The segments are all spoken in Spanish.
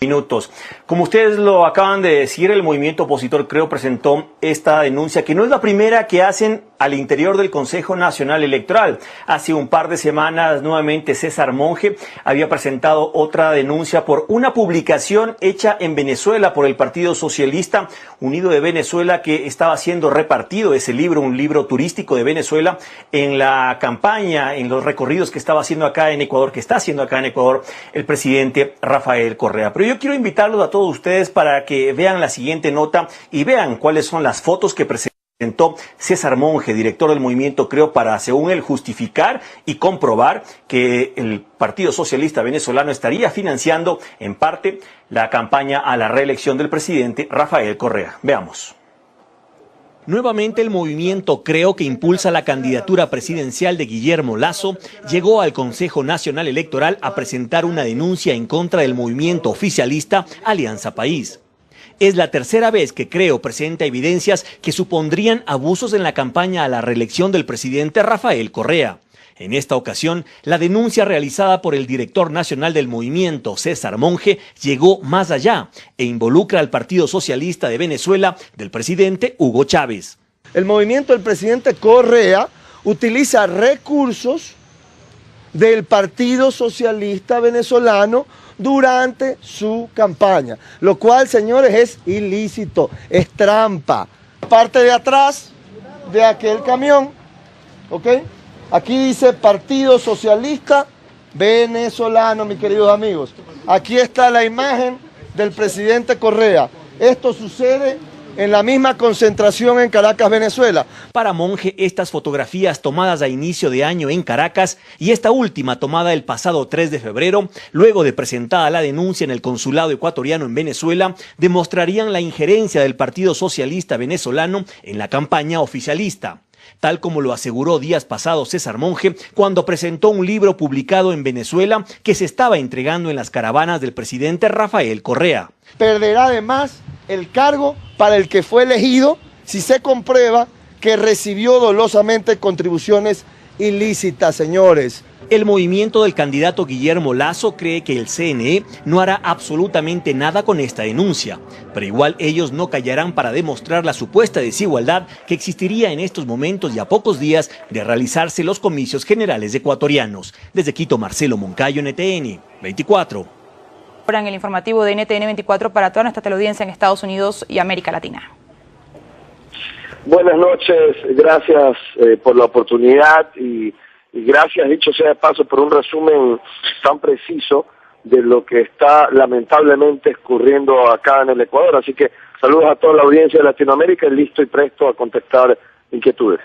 minutos. Como ustedes lo acaban de decir, el movimiento opositor Creo presentó esta denuncia, que no es la primera que hacen al interior del Consejo Nacional Electoral. Hace un par de semanas, nuevamente, César Monge había presentado otra denuncia por una publicación hecha en Venezuela por el Partido Socialista Unido de Venezuela, que estaba siendo repartido ese libro, un libro turístico de Venezuela, en la campaña, en los recorridos que estaba haciendo acá en Ecuador, que está haciendo acá en Ecuador el presidente Rafael Correa. Pero yo quiero invitarlos a todos ustedes para que vean la siguiente nota y vean cuáles son las fotos que presentó César Monge, director del movimiento Creo, para, según él, justificar y comprobar que el Partido Socialista Venezolano estaría financiando, en parte, la campaña a la reelección del presidente Rafael Correa. Veamos. Nuevamente el movimiento Creo, que impulsa la candidatura presidencial de Guillermo Lasso, llegó al Consejo Nacional Electoral a presentar una denuncia en contra del movimiento oficialista Alianza País. Es la tercera vez que Creo presenta evidencias que supondrían abusos en la campaña a la reelección del presidente Rafael Correa. En esta ocasión, la denuncia realizada por el director nacional del movimiento, César Monge, llegó más allá e involucra al Partido Socialista de Venezuela del presidente Hugo Chávez. El movimiento del presidente Correa utiliza recursos del Partido Socialista Venezolano durante su campaña, lo cual, señores, es ilícito, es trampa. Parte de atrás de aquel camión, ¿ok? Aquí dice Partido Socialista Venezolano, mis queridos amigos. Aquí está la imagen del presidente Correa. Esto sucede en la misma concentración en Caracas, Venezuela. Para Monge, estas fotografías tomadas a inicio de año en Caracas y esta última tomada el pasado 3 de febrero, luego de presentada la denuncia en el consulado ecuatoriano en Venezuela, demostrarían la injerencia del Partido Socialista Venezolano en la campaña oficialista, tal como lo aseguró días pasados César Monge cuando presentó un libro publicado en Venezuela que se estaba entregando en las caravanas del presidente Rafael Correa. Perderá además el cargo para el que fue elegido si se comprueba que recibió dolosamente contribuciones ilícitas, señores. El movimiento del candidato Guillermo Lasso cree que el CNE no hará absolutamente nada con esta denuncia, pero igual ellos no callarán para demostrar la supuesta desigualdad que existiría en estos momentos y a pocos días de realizarse los comicios generales ecuatorianos. Desde Quito, Marcelo Moncayo, NTN 24. Ahora en el informativo de NTN 24 para toda nuestra teleaudiencia en Estados Unidos y América Latina. Buenas noches, gracias por la oportunidad y gracias, dicho sea de paso, por un resumen tan preciso de lo que está lamentablemente ocurriendo acá en el Ecuador. Así que saludos a toda la audiencia de Latinoamérica y listo y presto a contestar inquietudes.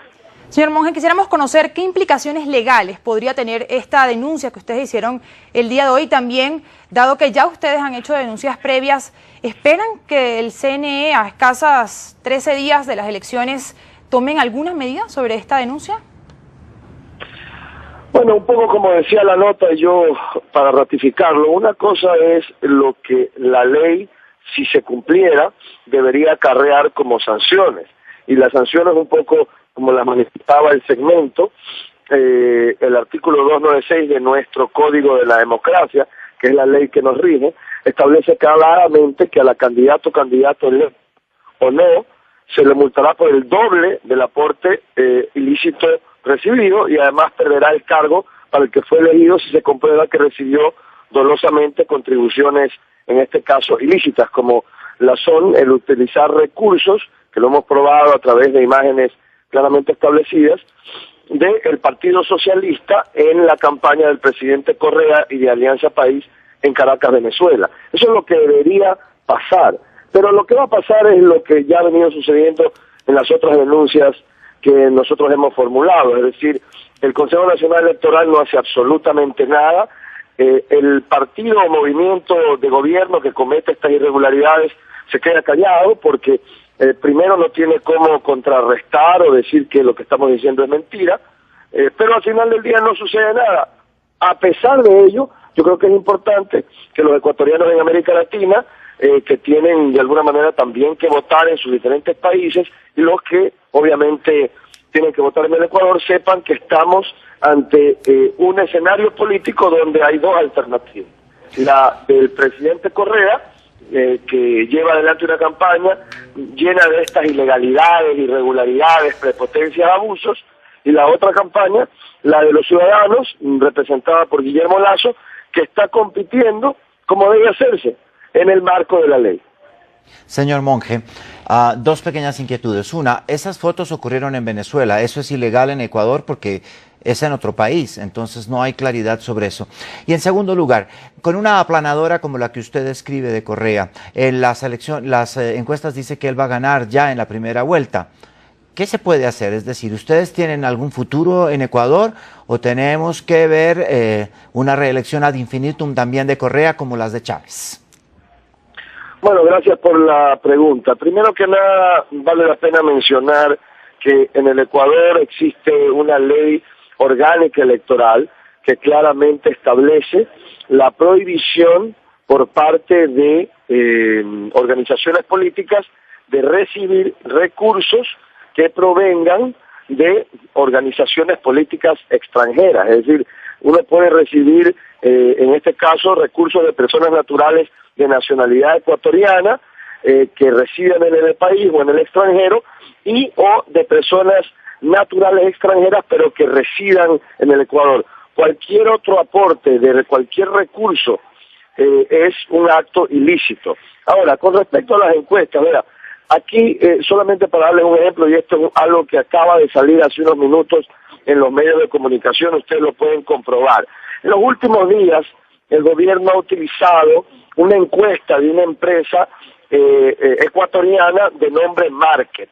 Señor Monge, quisiéramos conocer qué implicaciones legales podría tener esta denuncia que ustedes hicieron el día de hoy. También, dado que ya ustedes han hecho denuncias previas, ¿esperan que el CNE a escasas 13 días de las elecciones tomen alguna medida sobre esta denuncia? Bueno, un poco como decía la nota, yo para ratificarlo, una cosa es lo que la ley, si se cumpliera, debería acarrear como sanciones. Y las sanciones un poco como la manifestaba el segmento, el artículo 296 de nuestro Código de la Democracia, que es la ley que nos rige, establece claramente que a la candidato electo o no, se le multará por el doble del aporte ilícito recibido y además perderá el cargo para el que fue elegido si se comprueba que recibió dolosamente contribuciones, en este caso ilícitas, como la son el utilizar recursos, que lo hemos probado a través de imágenes claramente establecidas, del Partido Socialista en la campaña del presidente Correa y de Alianza País en Caracas, Venezuela. Eso es lo que debería pasar. Pero lo que va a pasar es lo que ya ha venido sucediendo en las otras denuncias que nosotros hemos formulado, es decir, el Consejo Nacional Electoral no hace absolutamente nada, el partido o movimiento de gobierno que comete estas irregularidades se queda callado porque primero no tiene cómo contrarrestar o decir que lo que estamos diciendo es mentira, pero al final del día no sucede nada. A pesar de ello, yo creo que es importante que los ecuatorianos en América Latina, que tienen de alguna manera también que votar en sus diferentes países, y los que obviamente tienen que votar en el Ecuador, sepan que estamos ante un escenario político donde hay dos alternativas. La del presidente Correa, que lleva adelante una campaña llena de estas ilegalidades, irregularidades, prepotencias, abusos, y la otra campaña, la de los ciudadanos, representada por Guillermo Lasso, que está compitiendo como debe hacerse en el marco de la ley. Señor Monge, dos pequeñas inquietudes. Una, esas fotos ocurrieron en Venezuela. ¿Eso es ilegal en Ecuador? Porque es en otro país, entonces no hay claridad sobre eso. Y en segundo lugar, con una aplanadora como la que usted describe de Correa, en las encuestas dice que él va a ganar ya en la primera vuelta. ¿Qué se puede hacer? Es decir, ¿ustedes tienen algún futuro en Ecuador o tenemos que ver una reelección ad infinitum también de Correa como las de Chávez? Bueno, gracias por la pregunta. Primero que nada, vale la pena mencionar que en el Ecuador existe una ley orgánica electoral que claramente establece la prohibición por parte de organizaciones políticas de recibir recursos que provengan de organizaciones políticas extranjeras. Es decir, uno puede recibir, en este caso, recursos de personas naturales de nacionalidad ecuatoriana que residen en el país o en el extranjero, y o de personas naturales extranjeras pero que residan en el Ecuador. Cualquier otro aporte de cualquier recurso es un acto ilícito. Ahora, con respecto a las encuestas, mira, aquí solamente para darles un ejemplo, y esto es algo que acaba de salir hace unos minutos en los medios de comunicación, ustedes lo pueden comprobar. En los últimos días, el gobierno ha utilizado una encuesta de una empresa ecuatoriana de nombre Market.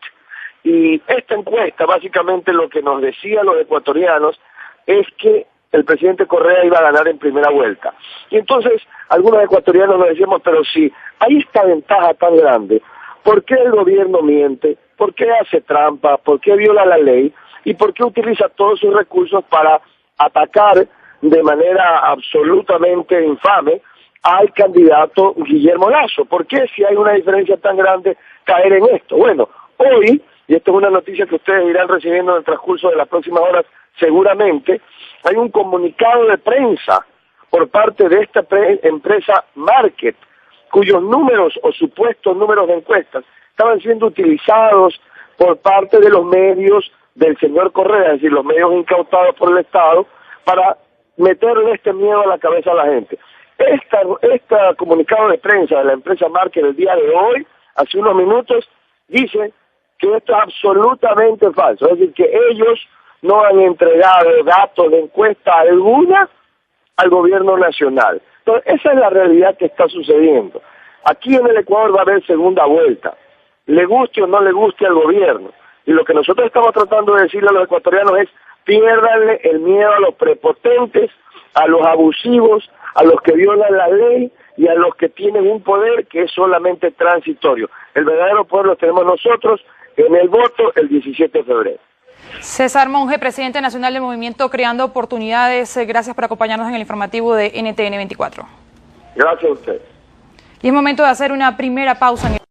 Y esta encuesta, básicamente lo que nos decían los ecuatorianos es que el presidente Correa iba a ganar en primera vuelta. Y entonces algunos ecuatorianos nos decíamos, pero si hay esta ventaja tan grande, ¿por qué el gobierno miente? ¿Por qué hace trampa? ¿Por qué viola la ley? ¿Y por qué utiliza todos sus recursos para atacar de manera absolutamente infame al candidato Guillermo Lasso? ¿Por qué, si hay una diferencia tan grande, caer en esto? Bueno, hoy, y esto es una noticia que ustedes irán recibiendo en el transcurso de las próximas horas seguramente, hay un comunicado de prensa por parte de esta empresa Market, cuyos números o supuestos números de encuestas estaban siendo utilizados por parte de los medios del señor Correa, es decir, los medios incautados por el Estado, para meterle este miedo a la cabeza a la gente. Este comunicado de prensa de la empresa Market el día de hoy, hace unos minutos, dice que esto es absolutamente falso, es decir, que ellos no han entregado datos de encuesta alguna al gobierno nacional. Entonces, esa es la realidad que está sucediendo. Aquí en el Ecuador va a haber segunda vuelta, le guste o no le guste al gobierno. Y lo que nosotros estamos tratando de decirle a los ecuatorianos es: piérdanle el miedo a los prepotentes, a los abusivos, a los que violan la ley y a los que tienen un poder que es solamente transitorio. El verdadero poder lo tenemos nosotros en el voto el 17 de febrero. César Monge, presidente nacional del movimiento Creando Oportunidades, gracias por acompañarnos en el informativo de NTN 24. Gracias a ustedes. Y es momento de hacer una primera pausa en el